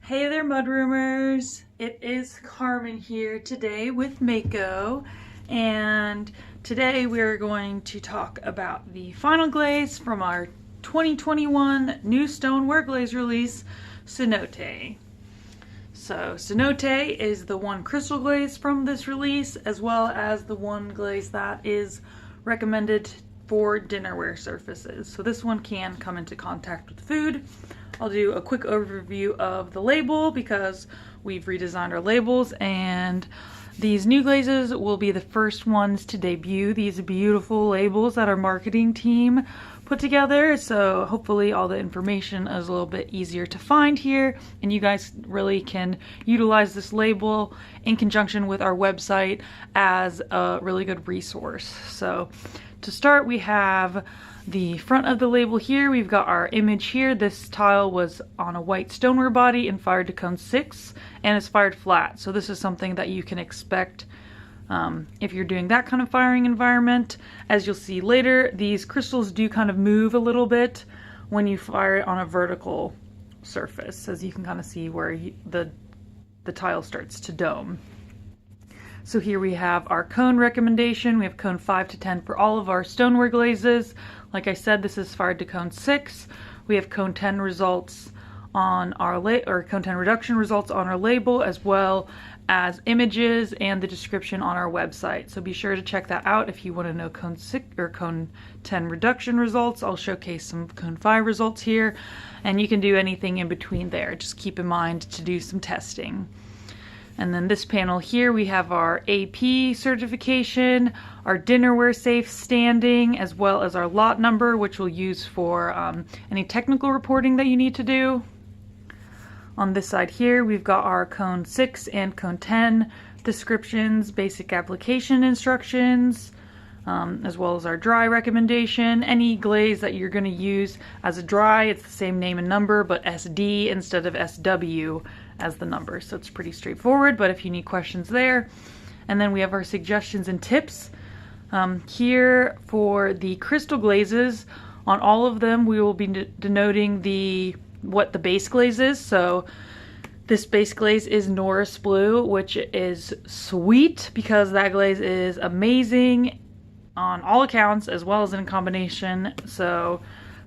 Hey there, mudroomers! It is Carmen here today with Mayco, and today we're going to talk about the final glaze from our 2021 new stoneware glaze release, Cenote. So Cenote is the one crystal glaze from this release, as well as the one glaze that is recommended for dinnerware surfaces. So this one can come into contact with food. I'll do a quick overview of the label because we've redesigned our labels, and these new glazes will be the first ones to debut these beautiful labels that our marketing team put together. So hopefully all the information is a little bit easier to find here, and you guys really can utilize this label in conjunction with our website as a really good resource. So to start, we have the front of the label here. We've got our image here. This tile was on a white stoneware body and fired to cone 6, and it's fired flat. So this is something that you can expect if you're doing that kind of firing environment. As you'll see later, these crystals do kind of move a little bit when you fire it on a vertical surface, as you can kind of see where the tile starts to dome. So here we have our cone recommendation. We have cone 5 to 10 for all of our stoneware glazes. Like I said, this is fired to cone 6. We have cone 10 results on our cone 10 reduction results on our label, as well as images and the description on our website. So be sure to check that out if you want to know cone 6 or cone 10 reduction results. I'll showcase some cone 5 results here, and you can do anything in between there. Just keep in mind to do some testing. And then this panel here, we have our AP certification, our dinnerware safe standing, as well as our lot number, which we'll use for any technical reporting that you need to do. On this side here, we've got our cone 6 and cone 10 descriptions, basic application instructions, as well as our dry recommendation. Any glaze that you're going to use as a dry, it's the same name and number, but SD instead of SW as the number. So it's pretty straightforward, but if you need questions there. And then we have our suggestions and tips. Here for the crystal glazes, on all of them we will be denoting what the base glaze is. So this base glaze is Norris Blue, which is sweet because that glaze is amazing on all accounts, as well as in combination. So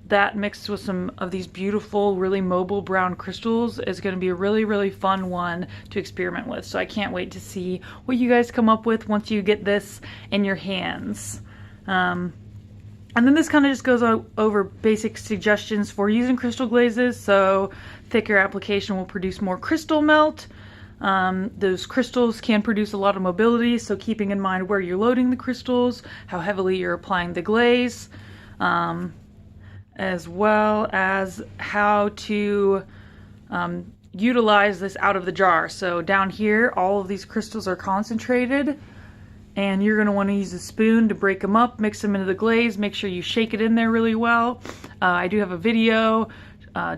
that mixed with some of these beautiful, really mobile brown crystals is going to be a really, really fun one to experiment with. So I can't wait to see what you guys come up with once you get this in your hands. And then this kind of just goes over basic suggestions for using crystal glazes. So thicker application will produce more crystal melt. Those crystals can produce a lot of mobility, so keeping in mind where you're loading the crystals, how heavily you're applying the glaze, as well as how to utilize this out of the jar. So down here, all of these crystals are concentrated, and you're going to want to use a spoon to break them up, mix them into the glaze, make sure you shake it in there really well. I do have a video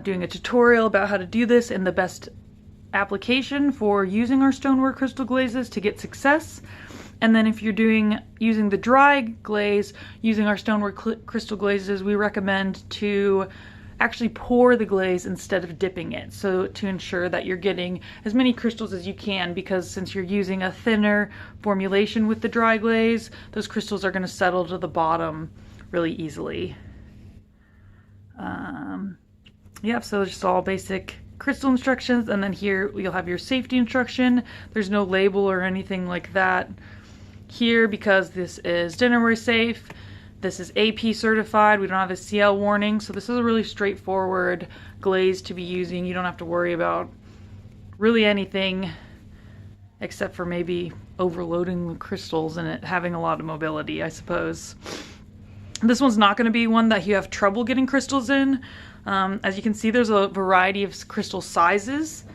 doing a tutorial about how to do this and the best application for using our stoneware crystal glazes to get success. And then if you're using the dry glaze, using our stoneware crystal glazes, we recommend to actually pour the glaze instead of dipping it, so to ensure that you're getting as many crystals as you can, because since you're using a thinner formulation with the dry glaze, those crystals are going to settle to the bottom really easily. Yep, so just all basic crystal instructions, and then here you'll have your safety instruction. There's no label or anything like that here because this is dinnerware safe. This is AP certified. We don't have a CL warning, so this is a really straightforward glaze to be using. You don't have to worry about really anything except for maybe overloading the crystals and it having a lot of mobility, I suppose. This one's not going to be one that you have trouble getting crystals in. As you can see, there's a variety of crystal sizes,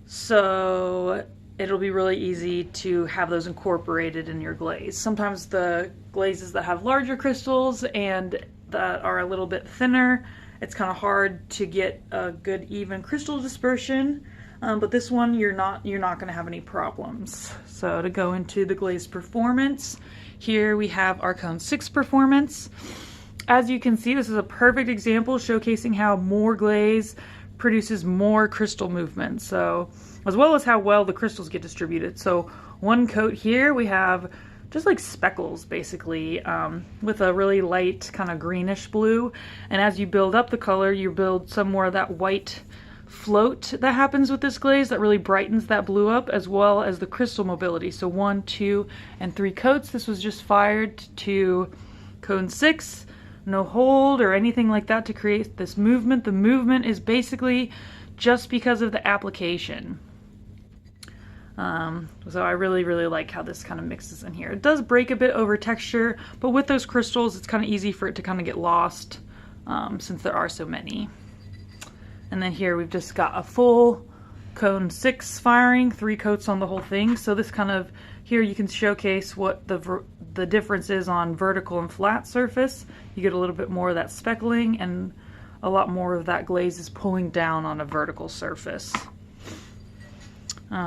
so it'll be really easy to have those incorporated in your glaze. Sometimes the glazes that have larger crystals and that are a little bit thinner, it's kind of hard to get a good even crystal dispersion, but this one you're not going to have any problems. So to go into the glaze performance, here we have our cone 6 performance. As you can see, this is a perfect example showcasing how more glaze produces more crystal movement, so as well as how well the crystals get distributed. So one coat here we have just like speckles basically, with a really light kind of greenish blue, and as you build up the color you build some more of that white float that happens with this glaze that really brightens that blue up, as well as the crystal mobility. So 1, 2, and 3 coats. This was just fired to cone 6, no hold or anything like that to create this movement. The movement is basically just because of the application. So I really like how this kind of mixes in here. It does break a bit over texture, but with those crystals it's kind of easy for it to kind of get lost, since there are so many. And then here we've just got a full cone 6 firing, 3 coats on the whole thing. So this kind of, here you can showcase what the difference is on vertical and flat surface. You get a little bit more of that speckling, and a lot more of that glaze is pulling down on a vertical surface.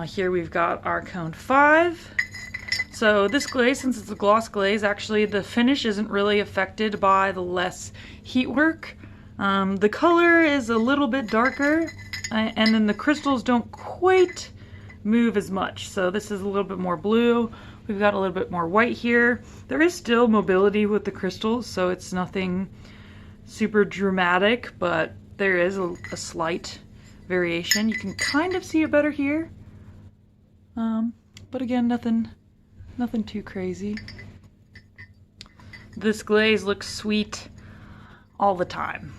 Here we've got our cone 5. So this glaze, since it's a gloss glaze, actually the finish isn't really affected by the less heat work. The color is a little bit darker, and then the crystals don't quite move as much. So this is a little bit more blue. We've got a little bit more white here. There is still mobility with the crystals, so it's nothing super dramatic, but there is a slight variation. You can kind of see it better here. But again, nothing too crazy. This glaze looks sweet all the time.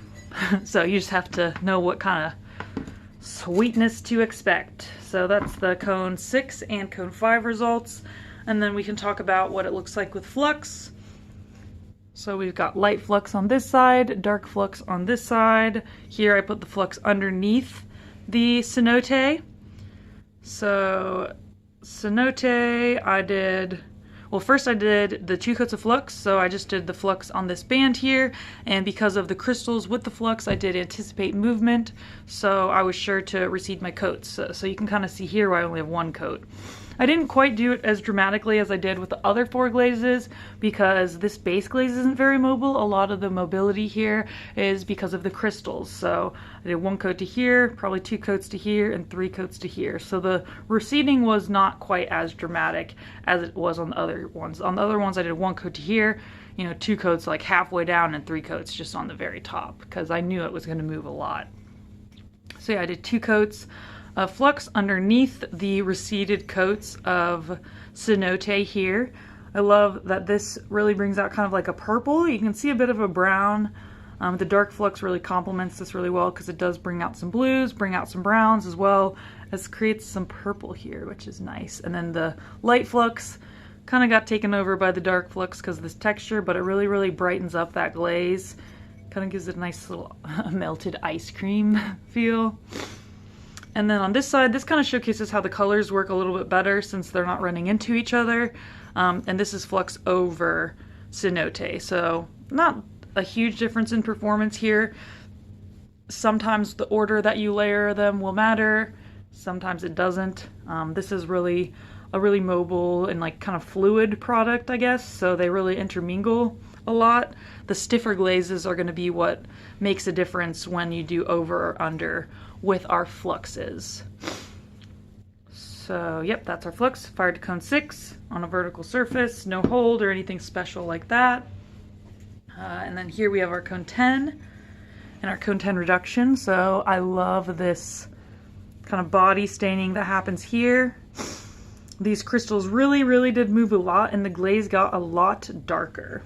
So you just have to know what kind of sweetness to expect. So that's the cone 6 and cone 5 results. And then we can talk about what it looks like with flux. So we've got light flux on this side, dark flux on this side. Here I put the flux underneath the cenote. So cenote, first I did the 2 coats of flux, so I just did the flux on this band here, and because of the crystals with the flux I did anticipate movement, so I was sure to reseed my coats. So you can kind of see here where I only have 1 coat. I didn't quite do it as dramatically as I did with the other 4 glazes because this base glaze isn't very mobile. A lot of the mobility here is because of the crystals. So I did 1 coat to here, probably 2 coats to here, and 3 coats to here. So the reseeding was not quite as dramatic as it was on the other ones. On the other ones I did 1 coat to here, 2 coats like halfway down, and 3 coats just on the very top because I knew it was going to move a lot. So yeah, I did 2 coats of flux underneath the reseeded coats of cenote here. I love that this really brings out kind of like a purple. You can see a bit of a brown. The dark flux really complements this really well because it does bring out some blues, bring out some browns, as well as creates some purple here, which is nice. And then the light flux kind of got taken over by the dark flux because of this texture, but it really brightens up that glaze. Kind of gives it a nice little melted ice cream feel. And then on this side, this kind of showcases how the colors work a little bit better since they're not running into each other. And this is flux over cenote, so not a huge difference in performance here. Sometimes the order that you layer them will matter, sometimes it doesn't. This is really a really mobile and like kind of fluid product, I guess, so they really intermingle a lot. The stiffer glazes are going to be what makes a difference when you do over or under with our fluxes. So yep, that's our flux, fired to cone 6 on a vertical surface, no hold or anything special like that. And then here we have our cone 10 and our cone 10 reduction. So I love this kind of body staining that happens here. These crystals really did move a lot, and the glaze got a lot darker.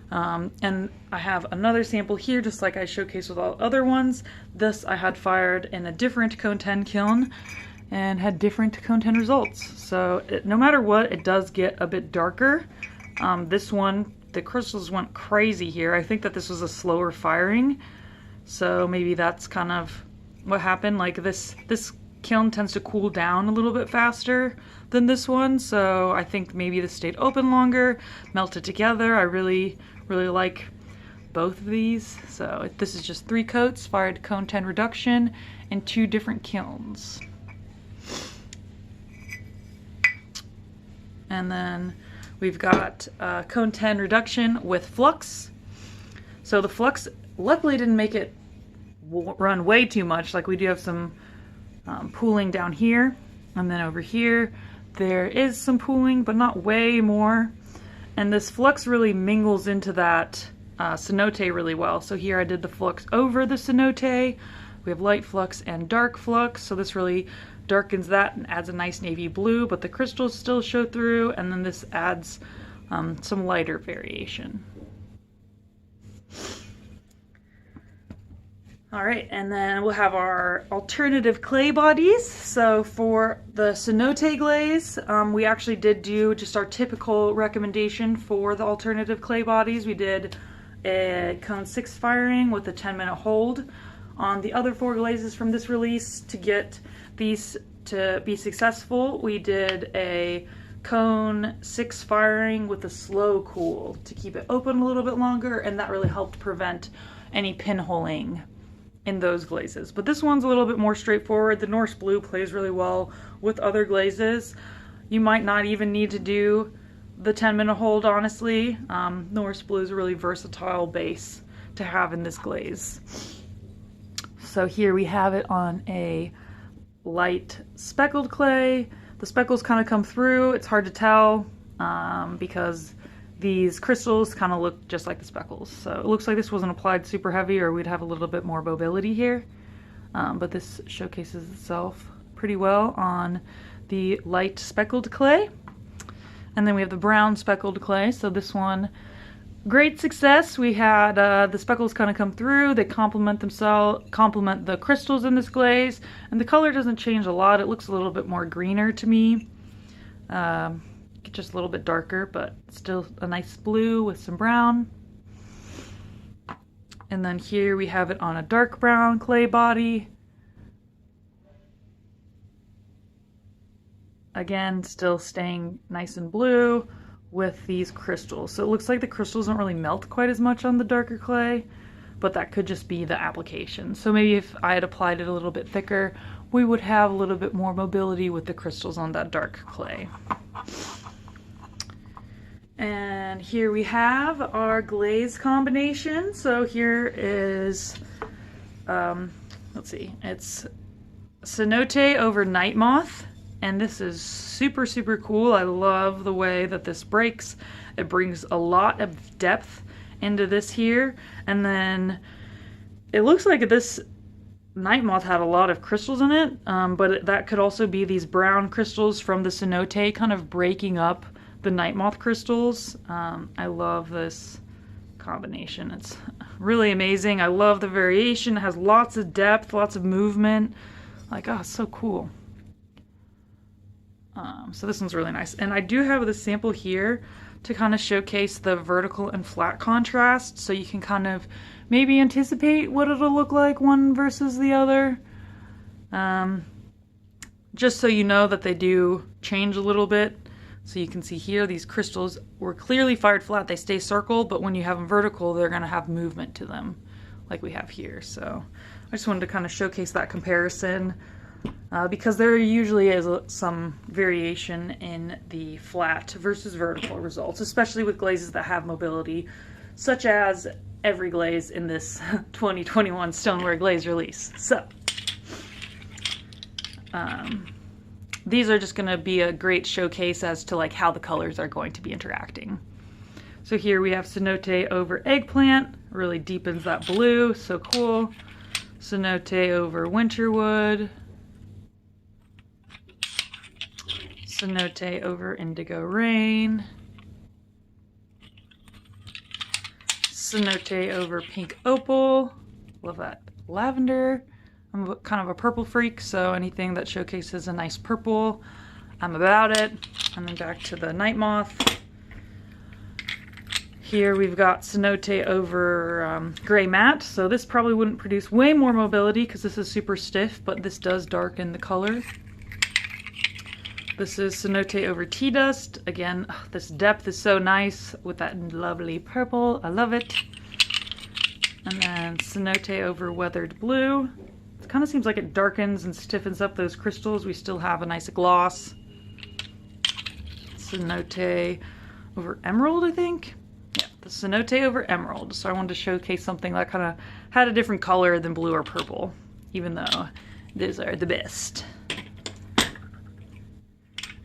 And I have another sample here, just like I showcased with all other ones. This I had fired in a different cone 10 kiln and had different cone 10 results. So no matter what, it does get a bit darker. This one, the crystals went crazy here. I think that this was a slower firing, so maybe that's kind of what happened. Like this kiln tends to cool down a little bit faster than this one, so I think maybe this stayed open longer, melted together. I really like both of these. So this is just 3 coats, fired cone 10 reduction in 2 different kilns. And then we've got cone 10 reduction with flux. So the flux luckily didn't make it run way too much. Like we do have some pooling down here, and then over here there is some pooling, but not way more. And this flux really mingles into that cenote really well. So here I did the flux over the cenote. We have light flux and dark flux, so this really darkens that and adds a nice navy blue, but the crystals still show through, and then this adds some lighter variation. All right, and then we'll have our alternative clay bodies. So for the cenote glaze, we actually did do just our typical recommendation for the alternative clay bodies. We did a cone 6 firing with a 10-minute hold. On the other 4 glazes from this release, to get these to be successful, we did a cone 6 firing with a slow cool to keep it open a little bit longer, and that really helped prevent any pinholing in those glazes. But this one's a little bit more straightforward. The Norse blue plays really well with other glazes. You might not even need to do the 10-minute hold, honestly. Norse blue is a really versatile base to have in this glaze. So here we have it on a light speckled clay. The speckles kind of come through. It's hard to tell because these crystals kind of look just like the speckles. So it looks like this wasn't applied super heavy, or we'd have a little bit more mobility here. But this showcases itself pretty well on the light speckled clay. And then we have the brown speckled clay. So this one, great success. We had the speckles kind of come through. They complement the crystals in this glaze, and the color doesn't change a lot. It looks a little bit more greener to me, just a little bit darker, but still a nice blue with some brown. And then here we have it on a dark brown clay body. Again, still staying nice and blue with these crystals. So it looks like the crystals don't really melt quite as much on the darker clay, but that could just be the application. So maybe if I had applied it a little bit thicker, we would have a little bit more mobility with the crystals on that dark clay. And here we have our glaze combination. So here is, let's see, it's Cenote over Night Moth. And this is super, super cool. I love the way that this breaks. It brings a lot of depth into this here. And then it looks like this Night Moth had a lot of crystals in it, but that could also be these brown crystals from the Cenote kind of breaking up the Night Moth crystals. I love this combination. It's really amazing. I love the variation. It has lots of depth, lots of movement. Like, oh, it's so cool. So this one's really nice. And I do have the sample here to kind of showcase the vertical and flat contrast, so you can kind of maybe anticipate what it'll look like one versus the other. Just so you know that they do change a little bit. So you can see here, these crystals were clearly fired flat. They stay circled, but when you have them vertical, they're going to have movement to them, like we have here. So I just wanted to kind of showcase that comparison. Because there usually is some variation in the flat versus vertical results, especially with glazes that have mobility, such as every glaze in this 2021 Stoneware glaze release. So, these are just going to be a great showcase as to like how the colors are going to be interacting. So here we have Cenote over Eggplant, really deepens that blue, so cool. Cenote over Winterwood. Cenote over Indigo Rain. Cenote over Pink Opal. Love that lavender. I'm kind of a purple freak, so anything that showcases a nice purple, I'm about it. And then back to the Night Moth. Here we've got Cenote over Gray Matte, so this probably wouldn't produce way more mobility because this is super stiff, but this does darken the color. This is Cenote over Tea Dust. Again, this depth is so nice with that lovely purple. I love it. And then Cenote over Weathered Blue. It kind of seems like it darkens and stiffens up those crystals. We still have a nice gloss. Cenote over Emerald, I think. Yeah, Cenote over Emerald. So I wanted to showcase something that kind of had a different color than blue or purple, even though those are the best.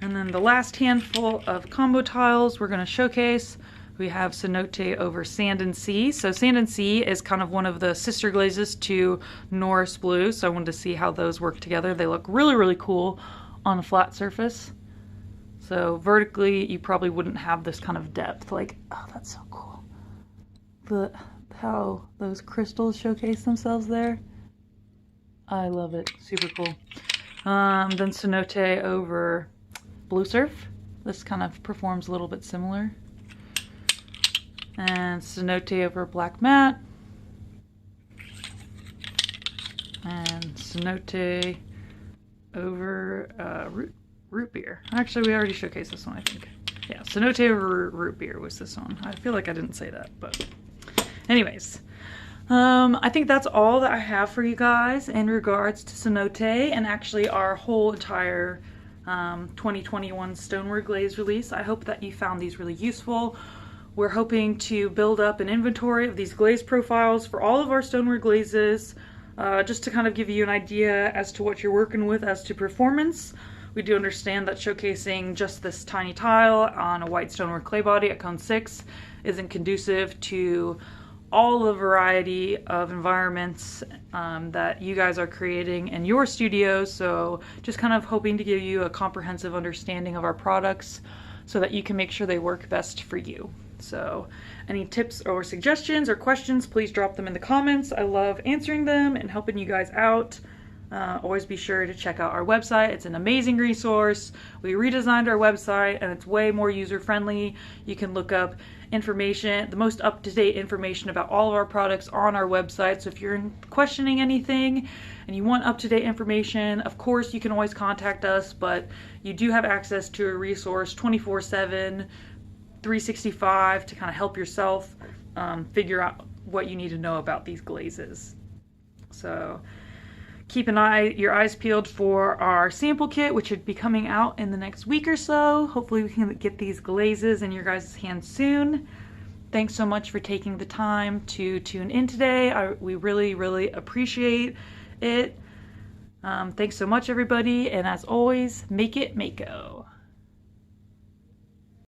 And then the last handful of combo tiles we're going to showcase, we have Cenote over Sand and Sea. So Sand and Sea is kind of one of the sister glazes to Norris Blue, so I wanted to see how those work together. They look really, really cool on a flat surface. So vertically, you probably wouldn't have this kind of depth. Like, oh, that's so cool. How those crystals showcase themselves there. I love it. Super cool. Then Cenote over Blue Surf. This kind of performs a little bit similar. And Cenote over Black Matte. And Cenote over Root Beer. Actually, we already showcased this one, I think. Yeah, Cenote over Root Beer was this one. I feel like I didn't say that, but anyways. I think that's all that I have for you guys in regards to Cenote and actually our whole entire 2021 Stoneware Glaze release. I hope that you found these really useful. We're hoping to build up an inventory of these glaze profiles for all of our Stoneware glazes, just to kind of give you an idea as to what you're working with as to performance. We do understand that showcasing just this tiny tile on a white stoneware clay body at cone 6 isn't conducive to all the variety of environments that you guys are creating in your studio. So just kind of hoping to give you a comprehensive understanding of our products so that you can make sure they work best for you. So any tips or suggestions or questions, please drop them in the comments. I love answering them and helping you guys out. Always be sure to check out our website. It's an amazing resource. We redesigned our website and it's way more user-friendly. You can look up information, the most up-to-date information about all of our products on our website. So if you're questioning anything and you want up-to-date information, of course you can always contact us, but you do have access to a resource 24/7, 365 to kind of help yourself figure out what you need to know about these glazes. So keep your eyes peeled for our sample kit, which should be coming out in the next week or so. Hopefully we can get these glazes in your guys' hands soon. Thanks so much for taking the time to tune in today. We really, really appreciate it. Thanks so much, everybody. And as always, make it Mayco.